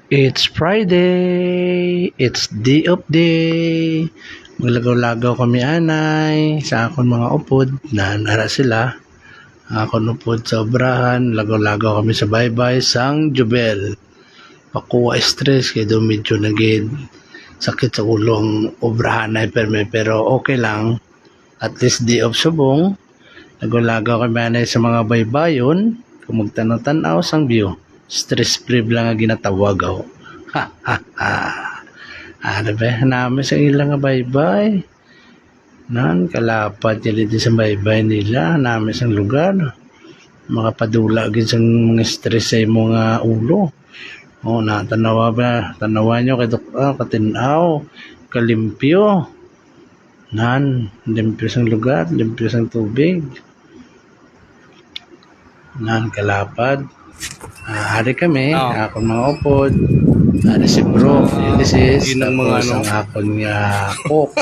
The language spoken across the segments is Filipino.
It's Friday. It's day of day. Maglagaw-lagaw kami anay sa akon mga upod na nara sila. Akon upod sa obrahan. Lagaw-lagaw kami sa baybay sang Jubel. Pakuha stress kaya doon medyo naging sakit sa ulo ang obrahan na pero okay lang. At least day of subong. Lagaw-lagaw kami anay sa mga baybayon. Kung magtanaw-tanaw sang view. Stress-free lang nga ginatawag ako. Ha, ha, ha. Ano ba? Namin sa ilang nga baybay. Nan, kalapad nila din sa baybay nila. Namin sa lugar. Makapadula agad sa mga stress sa mga ulo. O, natanawa ba? Tanawa nyo katinaw. Kalimpyo. Nan, limpyo sa lugar. Limpyo sa tubig. Nan, kalapad. Hari kami, akong mga upod, hari si Bro, Ulysses, tapos ang akong Cook,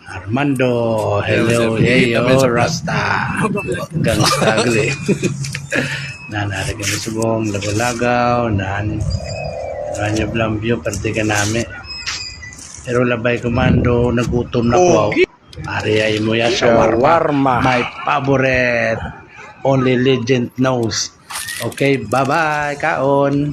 Armando, hello, heyo, Rasta, Gangsta, gali. Hari kami subong, lagaw-lagaw, Ranyo Blambio, parte ka namin. Pero labay komando, nagutom na ko. Hari ay mo ya, shawarma, my favorite, only legend knows. Okay, bye-bye, kaon.